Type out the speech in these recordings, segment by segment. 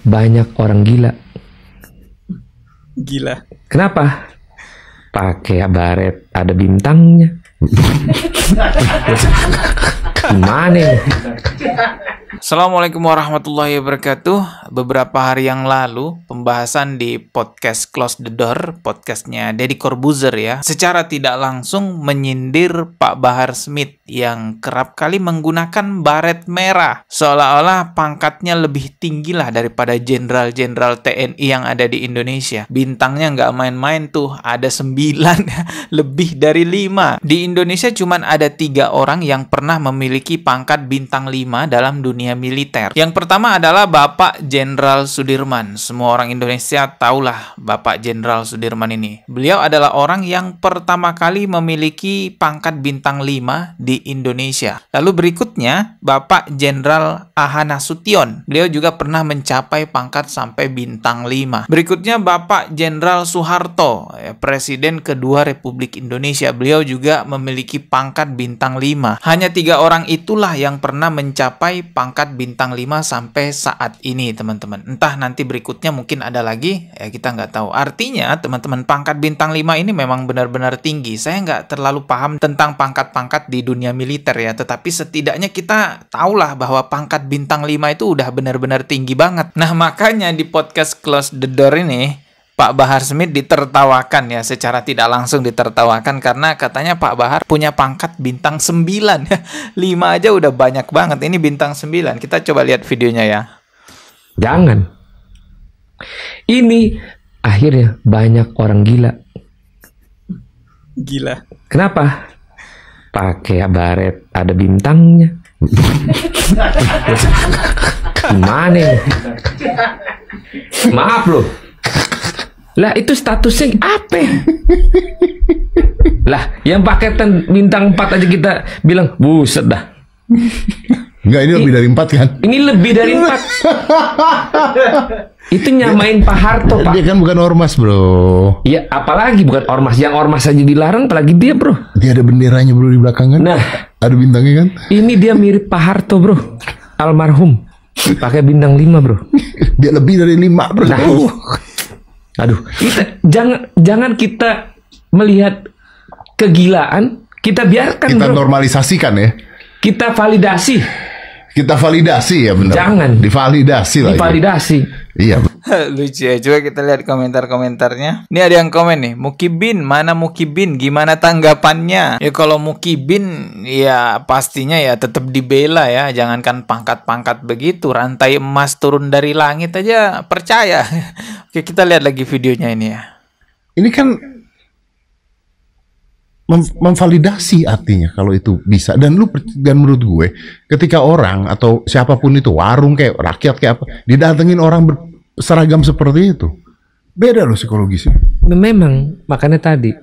banyak orang gila. Gila. Kenapa? Pakai baret ada bintangnya. Gimana ya? Assalamualaikum warahmatullahi wabarakatuh. Beberapa hari yang lalu pembahasan di podcast Close the Door, podcastnya Deddy Corbuzier ya, secara tidak langsung menyindir Pak Bahar Smith yang kerap kali menggunakan baret merah, seolah-olah pangkatnya lebih tinggi lah daripada jenderal-jenderal TNI yang ada di Indonesia. Bintangnya nggak main-main tuh, ada 9, lebih dari 5. Di Indonesia cuman ada 3 orang yang pernah memiliki pangkat bintang 5 dalam dunia militer. Yang pertama adalah Bapak Jenderal Sudirman. Semua orang Indonesia tahulah Bapak Jenderal Sudirman ini. Beliau adalah orang yang pertama kali memiliki pangkat bintang 5 di Indonesia. Lalu berikutnya Bapak Jenderal A.H. Nasution. Beliau juga pernah mencapai pangkat sampai bintang 5. Berikutnya Bapak Jenderal Soeharto, Presiden kedua Republik Indonesia. Beliau juga memiliki pangkat bintang 5. Hanya 3 orang itulah yang pernah mencapai pangkat bintang 5 sampai saat ini, teman-teman. Entah nanti berikutnya mungkin ada lagi, ya kita nggak tahu. Artinya, teman-teman, pangkat bintang 5 ini memang benar-benar tinggi. Saya nggak terlalu paham tentang pangkat-pangkat di dunia militer ya, tetapi setidaknya kita tahulah bahwa pangkat bintang 5 itu udah benar-benar tinggi banget. Nah, makanya di podcast Close the Door ini, Pak Bahar Smith ditertawakan ya, secara tidak langsung ditertawakan karena katanya Pak Bahar punya pangkat bintang 9. 5 aja udah banyak banget, ini bintang 9. Kita coba lihat videonya ya. Jangan. Ini akhirnya banyak orang gila. Gila. Kenapa? Pakai baret ada bintangnya. Gimana ya? Maaf loh. Lah itu statusnya apa? Lah yang paketan bintang 4 aja kita bilang buset dah. Enggak, ini lebih dari 4 kan? Ini lebih dari 4. Itu nyamain Pak Harto, Pak. Dia kan bukan ormas, bro. Iya, apalagi bukan ormas. Yang ormas aja dilarang, apalagi dia, bro. Dia ada benderanya, bro, di belakang kan? Nah, ada bintangnya kan? Ini dia mirip Pak Harto, bro. Almarhum. Pakai bintang 5, bro. Dia lebih dari 5, bro. Nah, aduh, jangan kita melihat kegilaan, kita biarkan, kita bro. Normalisasikan ya. Kita validasi. Kita validasi ya, benar. Jangan. Divalidasi lah. Divalidasi. Iya. Lucu ya, coba kita lihat komentar-komentarnya. Ini ada yang komen nih, Mukibin, mana Mukibin? Gimana tanggapannya? Ya kalau Mukibin ya pastinya ya tetap dibela ya. Jangankan pangkat-pangkat begitu, rantai emas turun dari langit aja percaya. Oke, kita lihat lagi videonya ini ya. Ini kan memvalidasi artinya kalau itu bisa. Dan menurut gue ketika orang atau siapapun itu, warung kayak rakyat kayak apa, didatengin orang berseragam seperti itu, beda loh psikologisnya. Memang makanya tadi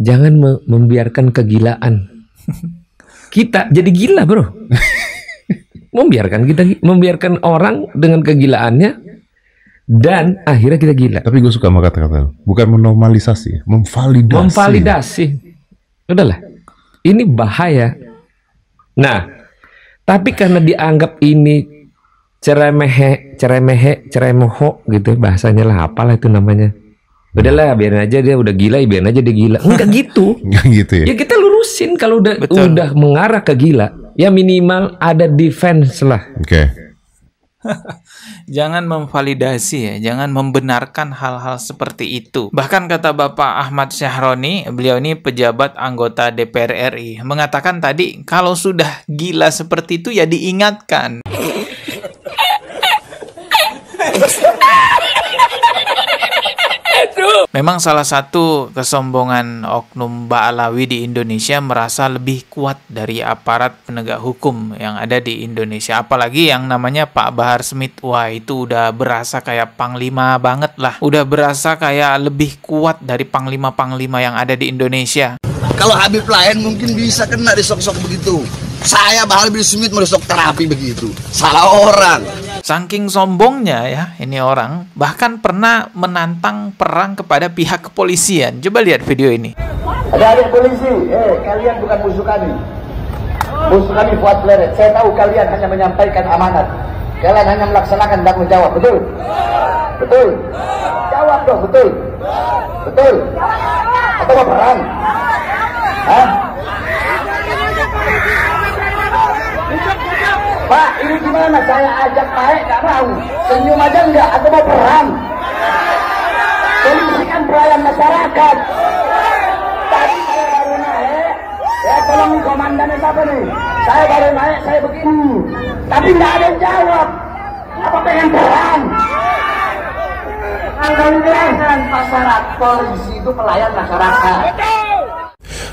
jangan membiarkan kegilaan kita jadi gila, bro. membiarkan orang dengan kegilaannya dan akhirnya kita gila. Tapi gue suka sama kata-kata bukan menormalisasi, memvalidasi. Udahlah, ini bahaya. Nah, tapi karena dianggap ini ceremeho gitu bahasanya lah, apalah itu namanya. Udahlah, biarin aja dia udah gila, biarin aja dia gila. Enggak gitu. Enggak gitu ya. Ya kita lurusin kalau udah mengarah ke gila, ya minimal ada defense lah. Oke. Jangan memvalidasi ya, jangan membenarkan hal-hal seperti itu. Bahkan kata Bapak Ahmad Syahroni, beliau ini pejabat anggota DPR RI, mengatakan tadi kalau sudah gila seperti itu ya diingatkan. Memang salah satu kesombongan oknum Ba'alawi di Indonesia merasa lebih kuat dari aparat penegak hukum yang ada di Indonesia. Apalagi yang namanya Pak Bahar Smith. Wah, itu udah berasa kayak panglima banget lah. Udah berasa kayak lebih kuat dari panglima-panglima yang ada di Indonesia. Kalau Habib lain mungkin bisa kena disok-sok begitu. Saya Bahar Smith mau disok terapi begitu. Salah orang. Saking sombongnya ya ini orang, bahkan pernah menantang perang kepada pihak kepolisian. Coba lihat video ini. Ada adik polisi, kalian bukan musuh kami. Musuh kami Fuad Pleret. Saya tahu kalian hanya menyampaikan amanat. Kalian hanya melaksanakan tanggung jawab, betul? Betul. Jawab dong, betul. Betul. Atau mau perang? Hah? Pak, ini gimana? Saya ajak naik, nggak mau. Senyum aja enggak, atau mau perang? Polisi kan pelayan masyarakat. Tadi saya baru naik, ya tolong komandannya siapa nih? Saya baru naik, saya begini. Tapi nggak ada yang jawab. Apa pengen perang? Anggaran masyarakat, polisi itu pelayan masyarakat.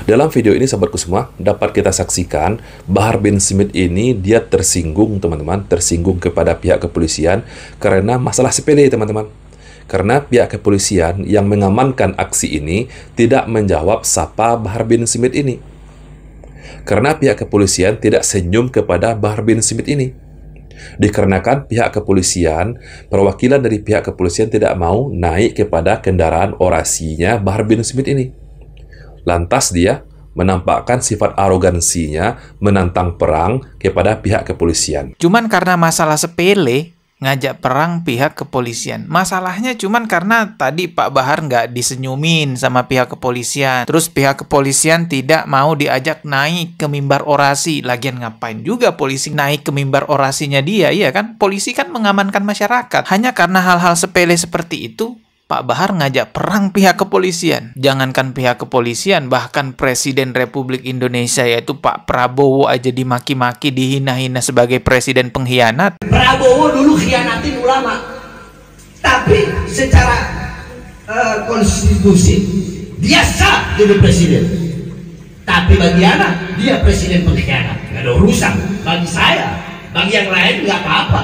Dalam video ini sahabatku semua, dapat kita saksikan Bahar bin Smith ini dia tersinggung teman-teman, tersinggung kepada pihak kepolisian karena masalah sepele teman-teman. Karena pihak kepolisian yang mengamankan aksi ini tidak menjawab sapa Bahar bin Smith ini. Karena pihak kepolisian tidak senyum kepada Bahar bin Smith ini. Dikarenakan pihak kepolisian, perwakilan dari pihak kepolisian tidak mau naik kepada kendaraan orasinya Bahar bin Smith ini. Lantas dia menampakkan sifat arogansinya menantang perang kepada pihak kepolisian. Cuman karena masalah sepele, ngajak perang pihak kepolisian. Masalahnya cuman karena tadi Pak Bahar nggak disenyumin sama pihak kepolisian. Terus pihak kepolisian tidak mau diajak naik ke mimbar orasi. Lagian ngapain juga polisi naik ke mimbar orasinya dia, iya kan? Polisi kan mengamankan masyarakat. Hanya karena hal-hal sepele seperti itu, Pak Bahar ngajak perang pihak kepolisian. Jangankan pihak kepolisian, bahkan Presiden Republik Indonesia yaitu Pak Prabowo aja dimaki-maki, dihina-hina sebagai presiden pengkhianat. Prabowo dulu khianatin ulama, tapi secara konstitusi dia sah jadi presiden. Tapi bagi anak dia presiden pengkhianat, nggak ada urusan. Bagi saya, bagi yang lain nggak apa-apa.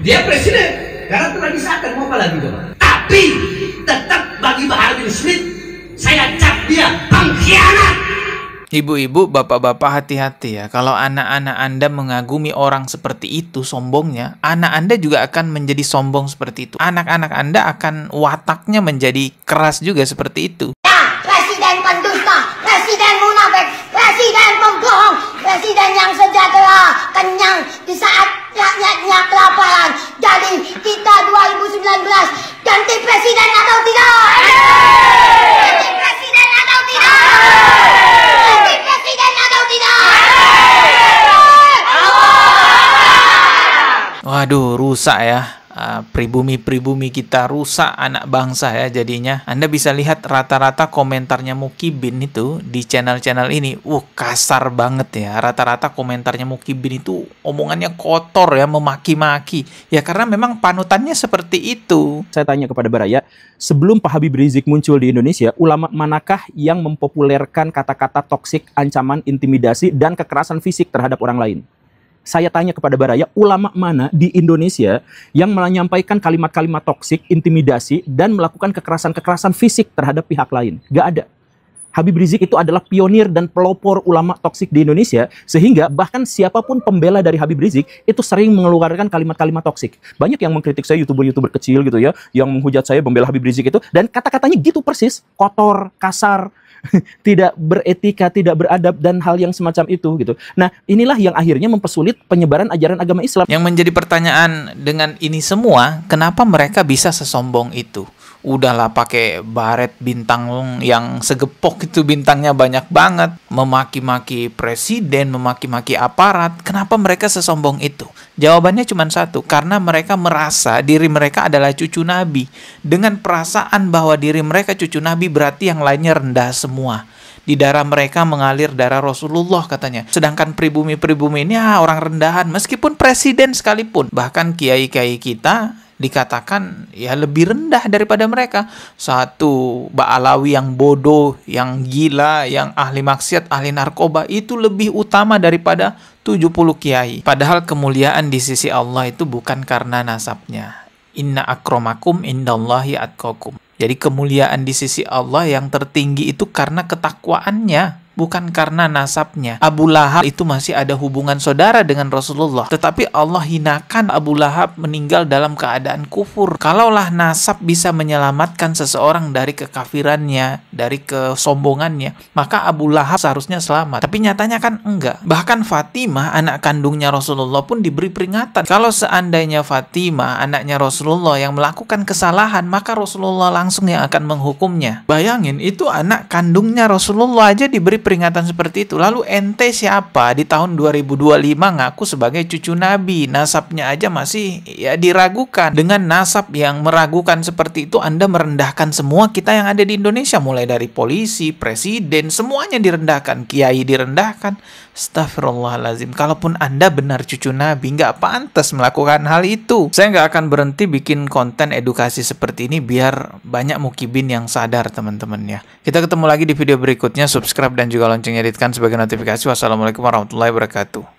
Dia presiden. Karena telah disahkan, mau apa lagi coba? Tapi tetap bagi Bahar bin Smith, saya cap dia pengkhianat. Ibu-ibu, bapak-bapak, hati-hati ya. Kalau anak-anak Anda mengagumi orang seperti itu sombongnya, anak Anda juga akan menjadi sombong seperti itu. Anak-anak Anda akan wataknya menjadi keras juga seperti itu. Presiden pendusta, presiden munafik, presiden pembohong, presiden yang sejahtera, kenyang di saat rakyatnya kelaparan. Jadi kita 2019 ganti presiden atau tidak? Ganti presiden atau tidak? Ganti presiden atau tidak? Waduh, rusak ya. Pribumi-pribumi kita rusak, anak bangsa ya jadinya. Anda bisa lihat rata-rata komentarnya Mukibin itu di channel-channel ini. Kasar banget ya. Rata-rata komentarnya Mukibin itu omongannya kotor ya, memaki-maki. Ya karena memang panutannya seperti itu. Saya tanya kepada Baraya, sebelum Pak Habib Rizik muncul di Indonesia, ulama manakah yang mempopulerkan kata-kata toksik, ancaman, intimidasi, dan kekerasan fisik terhadap orang lain? Saya tanya kepada Baraya, ulama mana di Indonesia yang menyampaikan kalimat-kalimat toksik, intimidasi, dan melakukan kekerasan-kekerasan fisik terhadap pihak lain? Gak ada. Habib Rizik itu adalah pionir dan pelopor ulama toksik di Indonesia, sehingga bahkan siapapun pembela dari Habib Rizik itu sering mengeluarkan kalimat-kalimat toksik. Banyak yang mengkritik saya, youtuber-youtuber kecil gitu ya, yang menghujat saya membela Habib Rizik itu, dan kata-katanya gitu persis, kotor, kasar, tidak beretika, tidak beradab, dan hal yang semacam itu gitu. Nah, inilah yang akhirnya mempersulit penyebaran ajaran agama Islam. Yang menjadi pertanyaan dengan ini semua, kenapa mereka bisa sesombong itu? Udahlah pakai baret bintang yang segepok itu, bintangnya banyak banget, memaki-maki presiden, memaki-maki aparat. Kenapa mereka sesombong itu? Jawabannya cuma satu, karena mereka merasa diri mereka adalah cucu Nabi. Dengan perasaan bahwa diri mereka cucu Nabi berarti yang lainnya rendah semua. Di darah mereka mengalir darah Rasulullah katanya. Sedangkan pribumi-pribumi ini orang rendahan, meskipun presiden sekalipun. Bahkan kiai-kiai kita dikatakan ya lebih rendah daripada mereka. Satu Ba'alawi yang bodoh, yang gila, yang ahli maksiat, ahli narkoba itu lebih utama daripada 70 kiai. Padahal kemuliaan di sisi Allah itu bukan karena nasabnya. Inna akramakum indallahi atqakum. Jadi kemuliaan di sisi Allah yang tertinggi itu karena ketakwaannya, bukan karena nasabnya. Abu Lahab itu masih ada hubungan saudara dengan Rasulullah, tetapi Allah hinakan Abu Lahab meninggal dalam keadaan kufur. Kalaulah nasab bisa menyelamatkan seseorang dari kekafirannya, dari kesombongannya, maka Abu Lahab seharusnya selamat. Tapi nyatanya kan enggak. Bahkan Fatimah, anak kandungnya Rasulullah pun diberi peringatan. Kalau seandainya Fatimah, anaknya Rasulullah, yang melakukan kesalahan, maka Rasulullah langsung yang akan menghukumnya. Bayangin, itu anak kandungnya Rasulullah aja diberi peringatan seperti itu. Lalu ente siapa di tahun 2025 ngaku sebagai cucu Nabi? Nasabnya aja masih ya diragukan. Dengan nasab yang meragukan seperti itu, Anda merendahkan semua kita yang ada di Indonesia. Mulai dari polisi, presiden, semuanya direndahkan. Kiai direndahkan. Astagfirullahaladzim. Kalaupun Anda benar cucu Nabi, nggak pantas melakukan hal itu. Saya nggak akan berhenti bikin konten edukasi seperti ini biar banyak mukibin yang sadar, teman-teman ya. Kita ketemu lagi di video berikutnya. Subscribe dan juga loncengnya hidupkan sebagai notifikasi. Wassalamualaikum warahmatullahi wabarakatuh.